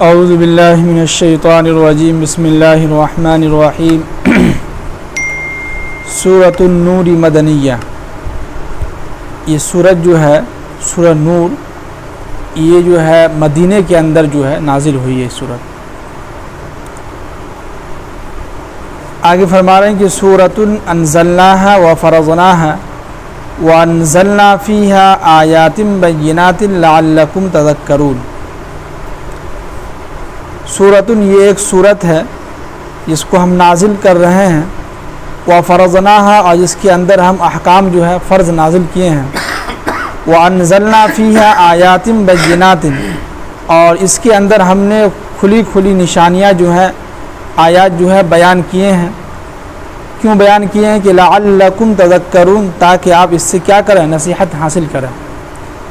اعوذ باللہ من الشیطان الرجیم بسم اللہ الرحمن الرحیم سورۃ النور مدنیہ. یہ سورت جو ہے سورہ نور، یہ جو ہے مدینہ کے اندر جو ہے نازل ہوئی ہے سورت. آگے فرما رہے ہیں کہ سورۃ انزلناها وفرضناها وانزلنا فیها آیات بینات لعلکم تذکرون. سورۃ، یہ ایک سورت ہے جس کو ہم نازل کر رہے ہیں، وفرضناها، اور جس کے اندر ہم احکام جو ہے فرض نازل کیے ہیں، وانزلنا فیها آیات بینات، اور اس کے اندر ہم نے کھلی کھلی نشانیاں جو ہیں آیات جو ہے بیان کیے ہیں. کیوں بیان کیے ہیں؟ کہ لعلکم تذکرون، تاکہ آپ اس سے کیا کریں؟ نصیحت حاصل کریں.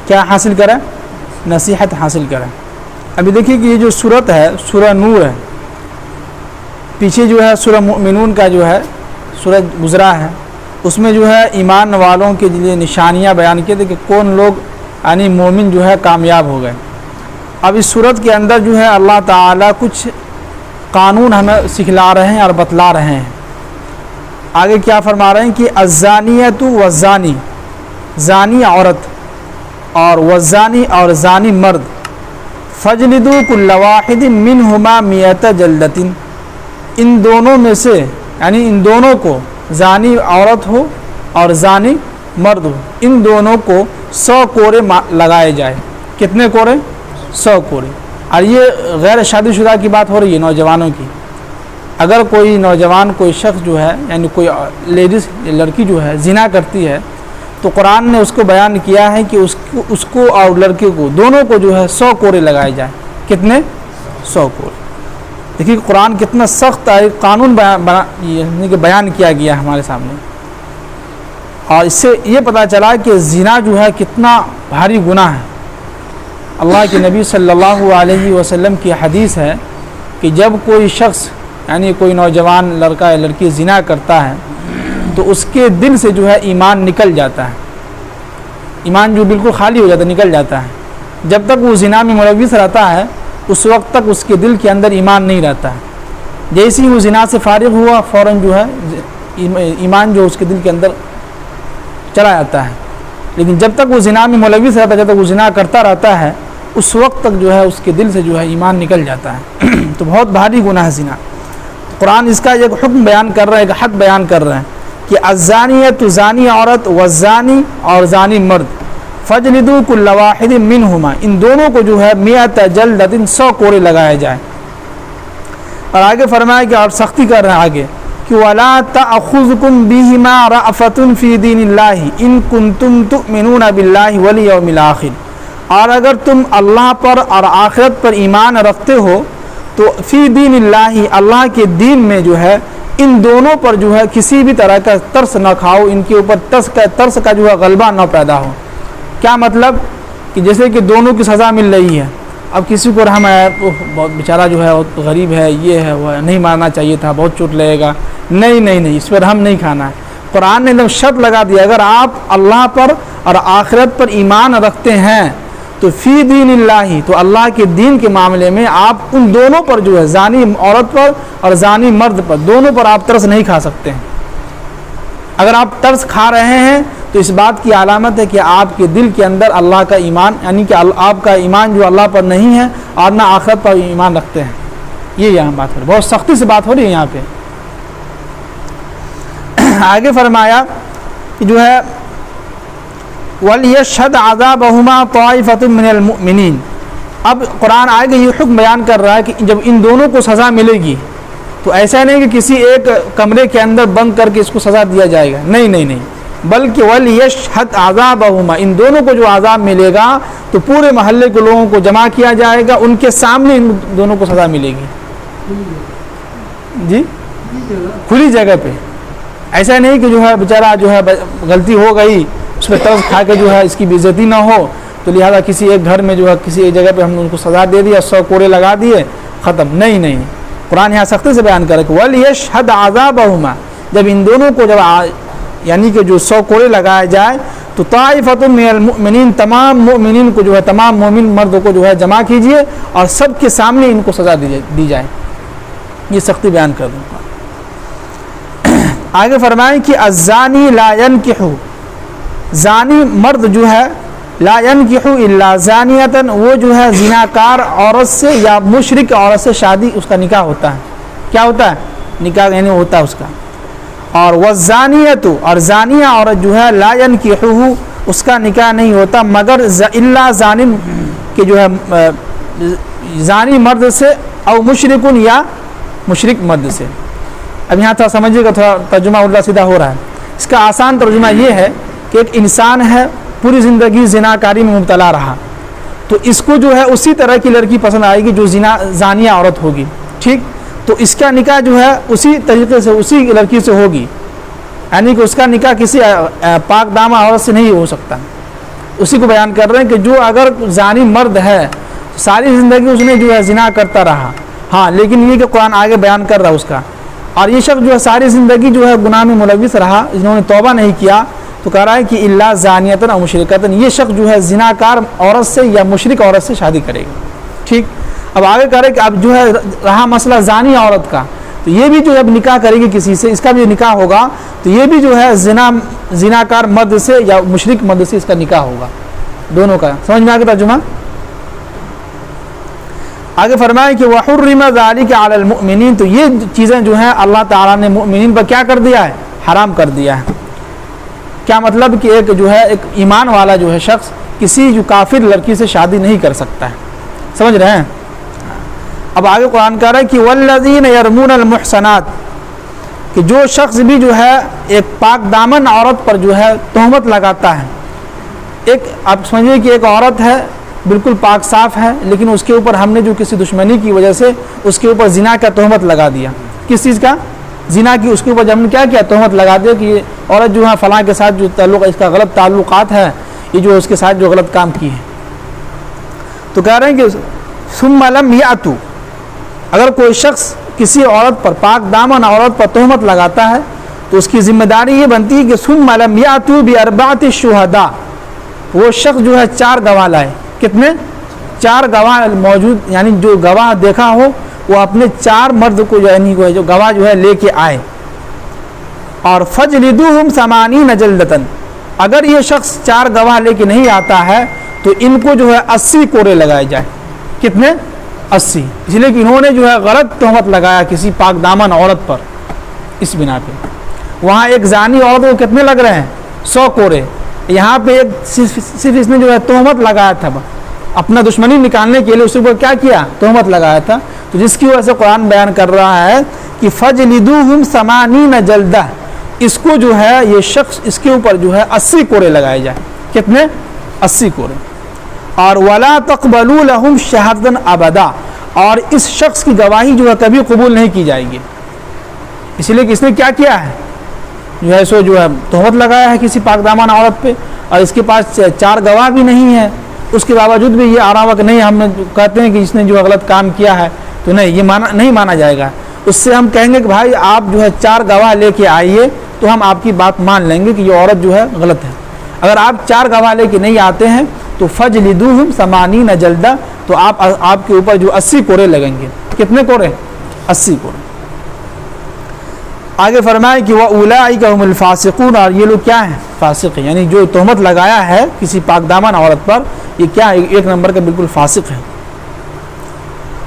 کیا حاصل کریں؟ نصیحت حاصل کریں. ابھی دیکھیے کہ یہ جو سورت ہے سورہ نور ہے، پیچھے جو ہے سورہ مؤمنون کا جو ہے سورت گزرا ہے، اس میں جو ہے ایمان والوں کے لیے نشانیاں بیان کیے تھے کہ کون لوگ یعنی مومن جو ہے کامیاب ہو گئے. اب اس سورت کے اندر جو ہے اللہ تعالیٰ کچھ قانون ہمیں سکھلا رہے ہیں اور بتلا رہے ہیں. آگے کیا فرما رہے ہیں کہ الزانیۃ والزانی، زانی عورت اور والزانی اور زانی مرد، فجلدوا کل واحد منہما مئۃ جلدۃ، ان دونوں میں سے یعنی ان دونوں کو، زانی عورت ہو اور زانی مرد ہو، ان دونوں کو 100 کوڑے لگائے جائے. کتنے کوڑے؟ 100 کوڑے. اور یہ غیر شادی شدہ کی بات ہو رہی ہے، نوجوانوں کی. اگر کوئی نوجوان، کوئی شخص جو ہے یعنی کوئی لیڈیز لڑکی جو ہے زنا کرتی ہے، تو قرآن نے اس کو بیان کیا ہے کہ اس کو اور لڑکے کو دونوں کو جو ہے 100 کوڑے لگائے جائیں. کتنے؟ 100 کوڑے. دیکھیے قرآن کتنا سخت قانون بیان کیا گیا ہمارے سامنے. اور اس سے یہ پتہ چلا کہ زنا جو ہے کتنا بھاری گناہ ہے. اللہ کے نبی صلی اللہ علیہ وسلم کی حدیث ہے کہ جب کوئی شخص یعنی کوئی نوجوان لڑکا یا لڑکی زنا کرتا ہے تو اس کے دل سے جو ہے ایمان نکل جاتا ہے. ایمان جو بالکل خالی ہو جاتا ہے، نکل جاتا ہے. جب تک وہ زنا میں ملوث رہتا ہے اس وقت تک اس کے دل کے اندر ایمان نہیں رہتا ہے. جیسے ہی وہ زنا سے فارغ ہوا فوراً جو ہے ایمان جو اس کے دل کے اندر چلا جاتا ہے. لیکن جب تک وہ زنا میں ملوث رہتا ہے، جب تک وہ زنا کرتا رہتا ہے، اس وقت تک جو ہے اس کے دل سے جو ہے ایمان نکل جاتا ہے. تو بہت بھاری گناہ ہے زنا. قرآن اس کا ایک حکم بیان کر رہا ہے، ایک حد بیان کر رہے ہیں کہ الزانیۃ، زانی عورت، والزانی اور زانی مرد، فجلدوا کل واحد منہما، ان دونوں کو جو ہے مئۃ جلدۃ، 100 کوڑے لگائے جائیں. اور آگے فرمایا کہ اور سختی کر رہے ہیں آگے کہ ولا تأخذکم بہما رأفۃ فی دین اللہ ان کنتم تؤمنون باللہ والیوم الآخر، اور اگر تم اللہ پر اور آخرت پر ایمان رکھتے ہو تو فی دین اللہ، اللہ کے دین میں جو ہے ان دونوں پر جو ہے کسی بھی طرح کا ترس نہ کھاؤ، ان کے اوپر ترس کا جو ہے غلبہ نہ پیدا ہو. کیا مطلب؟ کہ جیسے کہ دونوں کی سزا مل رہی ہے، اب کسی کو رحم ہے، بہت بیچارہ جو ہے بہت غریب ہے، یہ ہے وہ ہے، نہیں مارنا چاہیے تھا، بہت چوٹ لگے گا، نہیں اس پر ہم نہیں کھانا ہے. قرآن نے ایک شرط لگا دیا، اگر آپ اللہ پر اور آخرت پر ایمان رکھتے ہیں تو فی دین اللہ، تو اللہ کے دین کے معاملے میں آپ ان دونوں پر جو ہے زانی عورت پر اور زانی مرد پر، دونوں پر آپ ترس نہیں کھا سکتے ہیں. اگر آپ ترس کھا رہے ہیں تو اس بات کی علامت ہے کہ آپ کے دل کے اندر اللہ کا ایمان یعنی کہ آپ کا ایمان جو اللہ پر نہیں ہے اور نہ آخرت پر ایمان رکھتے ہیں. یہ یہاں بات ہو رہی ہے، بہت سختی سے بات ہو رہی ہے یہاں پہ. آگے فرمایا کہ جو ہے وَلْيَشْهَدْ عَذَابَهُمَا طَائِفَةٌ مِّنَ الْمُؤْمِنِينَ. اب قرآن آگے یہ حکم بیان کر رہا ہے کہ جب ان دونوں کو سزا ملے گی تو ایسا نہیں کہ کسی ایک کمرے کے اندر بند کر کے اس کو سزا دیا جائے گا، نہیں، بلکہ وَلْيَشْهَدْ عَذَابَهُمَا، ان دونوں کو جو عذاب ملے گا تو پورے محلے کے لوگوں کو جمع کیا جائے گا، ان کے سامنے ان دونوں کو سزا ملے گی. جی کھلی جگہ پہ. ایسا نہیں کہ جو ہے بیچارہ جو ہے غلطی ہو گئی اس پہ ترس کھا کے جو ہے اس کی بے عزتی نہ ہو تو لہذا کسی ایک گھر میں جو ہے کسی ایک جگہ پہ ہم نے ان کو سزا دے دیا، 100 کوڑے لگا دیے، ختم. نہیں، قرآن یہاں سختی سے بیان کرے کہ وَلْيَشْهَدْ عَذَابَهُمَا، جب ان دونوں کو جب یعنی کہ جو 100 کوڑے لگائے جائے تو طائفۃ من المؤمنین، تمام مومنین کو جو ہے، تمام مومن مردوں کو جو ہے جمع کیجئے اور سب کے سامنے ان کو سزا دی جائے، یہ سختی بیان کر دوں گا۔ آگے فرمائیں کہ الزانی لا ينکح، زانی مرد جو ہے لا ينکح الا زانیۃ، وہ جو ہے زناکار عورت سے یا مشرک عورت سے شادی اس کا نکاح ہوتا ہے۔ کیا ہوتا ہے؟ نکاح یعنی ہوتا ہے اس کا۔ اور والزانیۃ، اور زانیہ عورت جو ہے لا ينکحہ، اس کا نکاح نہیں ہوتا مگر الا زان، کہ جو ہے زانی مرد سے، او مشرک، یا مشرک مرد سے۔ اب یہاں تھوڑا سمجھیے گا، تھوڑا ترجمہ الٹا سیدھا ہو رہا ہے۔ اس کا آسان ترجمہ یہ ہے کہ ایک انسان ہے پوری زندگی زناکاری میں مبتلا رہا، تو اس کو جو ہے اسی طرح کی لڑکی پسند آئے گی جو زانیہ عورت ہوگی، ٹھیک؟ تو اس کا نکاح جو ہے اسی طریقے سے اسی لڑکی سے ہوگی، یعنی کہ اس کا نکاح کسی پاک دامہ عورت سے نہیں ہو سکتا۔ اسی کو بیان کر رہے ہیں کہ جو اگر زانی مرد ہے ساری زندگی اس نے جو ہے زنا کرتا رہا، ہاں، لیکن یہ کہ قرآن آگے بیان کر رہا ہے اس کا، اور یہ شخص جو ہے ساری زندگی جو ہے گناہ میں ملوث رہا، انہوں نے توبہ نہیں کیا، تو کہہ رہا ہے کہ الا زانیۃ او مشرکۃ، یہ شخص جو ہے زناکار عورت سے یا مشرک عورت سے شادی کرے گا، ٹھیک؟ اب آگے کہہ رہے کہ اب جو ہے رہا مسئلہ زانی عورت کا، تو یہ بھی جو ہے اب نکاح کرے گی کسی سے، اس کا بھی نکاح ہوگا، تو یہ بھی جو ہے زناکار مرد سے یا مشرک مرد سے اس کا نکاح ہوگا، دونوں کا۔ سمجھ میں آ گیا ترجمہ؟ آگے فرمائے کہ وحرم ذلک علی المؤمنین، تو یہ چیزیں جو ہیں اللہ تعالیٰ نے مؤمنین پر کیا کر دیا ہے؟ حرام کر دیا ہے۔ کیا مطلب کہ ایک جو ہے ایک ایمان والا جو ہے شخص کسی جو کافر لڑکی سے شادی نہیں کر سکتا ہے، سمجھ رہے ہیں؟ اب آگے قرآن کہہ رہا ہے کہ والذین یرمون المحصنات، کہ جو شخص بھی جو ہے ایک پاک دامن عورت پر جو ہے تہمت لگاتا ہے، ایک آپ سمجھیے کہ ایک عورت ہے بالکل پاک صاف ہے، لیکن اس کے اوپر ہم نے جو کسی دشمنی کی وجہ سے اس کے اوپر زنا کا تہمت لگا دیا، کس چیز کا؟ زنا کی، اس کے اوپر جب ہم نے کیا کیا؟ تہمت لگا دیا کہ یہ عورت جو ہے فلاں کے ساتھ جو تعلق، اس کا غلط تعلقات ہے، یہ جو اس کے ساتھ جو غلط کام کی ہے، تو کہہ رہے ہیں کہ ثم لم یاتوا، اگر کوئی شخص کسی عورت پر، پاک دامن عورت پر تہمت لگاتا ہے تو اس کی ذمہ داری یہ بنتی ہے کہ ثم لم یاتوا باربعۃ شہداء، وہ شخص جو ہے 4 گواہ لائے۔ کتنے؟ 4 گواہ موجود، یعنی جو گواہ دیکھا ہو وہ اپنے 4 مرد کو یعنی جو گواہ جو ہے لے کے آئے۔ اور فجلدوہم 80 جلدۃ، اگر یہ شخص 4 گواہ لے کے نہیں آتا ہے تو ان کو جو ہے 80 کوڑے لگائے جائے۔ کتنے؟ 80، اس لیے کہ انہوں نے جو ہے غلط تہمت لگایا کسی پاک دامن عورت پر، اس بنا پہ۔ وہاں ایک زانی عورت کو کتنے لگ رہے ہیں؟ 100 کوڑے۔ یہاں پہ ایک صرف اس نے جو ہے تہمت لگایا تھا، اپنا دشمنی نکالنے کے لیے اس پر کیا کیا؟ تہمت لگایا تھا، تو جس کی وجہ سے قرآن بیان کر رہا ہے کہ فجلدوہم 80 جلدہ، اس کو جو ہے یہ شخص اس کے اوپر جو ہے 80 کوڑے لگائے جائیں۔ کتنے؟ 80 کوڑے۔ اور ولا تقبلوا لهم شہادۃ ابدا، اور اس شخص کی گواہی جو ہے کبھی قبول نہیں کی جائے گی، اس لیے کہ اس نے کیا کیا ہے؟ جو ہے سو جو ہے تہمت لگایا ہے کسی پاک دامن عورت پہ، اور اس کے پاس 4 گواہ بھی نہیں ہیں، اس کے باوجود بھی یہ آرا وقت نہیں، ہم کہتے ہیں کہ اس نے جو غلط کام کیا ہے، تو نہیں، یہ نہیں مانا جائے گا۔ اس سے ہم کہیں گے کہ بھائی آپ جو ہے 4 گواہ لے کے آئیے تو ہم آپ کی بات مان لیں گے کہ یہ عورت جو ہے غلط ہے۔ اگر آپ 4 گواہ لے کے نہیں آتے ہیں تو فجلدوہم 80 جلدہ، تو آپ کے اوپر جو 80 کوڑے لگیں گے۔ کتنے کوڑے؟ 80 کوڑے۔ آگے فرمائے کہ وَأُولَٰئِكَ هُمُ الْفَاسِقُونَ، اور یہ لوگ کیا ہیں؟ فاسق ہیں، یعنی جو تہمت لگایا ہے کسی پاک دامن عورت پر، یہ کیا ہے؟ 1 نمبر کا بالکل فاسق ہے۔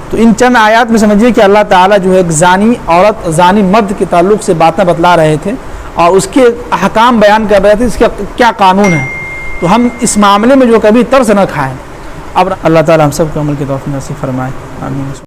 تو ان چند آیات میں سمجھیے کہ اللہ تعالیٰ جو ہے ایک زانی عورت، زانی مرد کے تعلق سے باتیں بتلا رہے تھے اور اس کے احکام بیان کر رہے تھے، اس کا کیا قانون ہے، تو ہم اس معاملے میں جو کبھی ترس نہ کھائیں۔ اب اللہ تعالیٰ ہم سب کو عمل کی توفیق نصیب فرمائے، آمین۔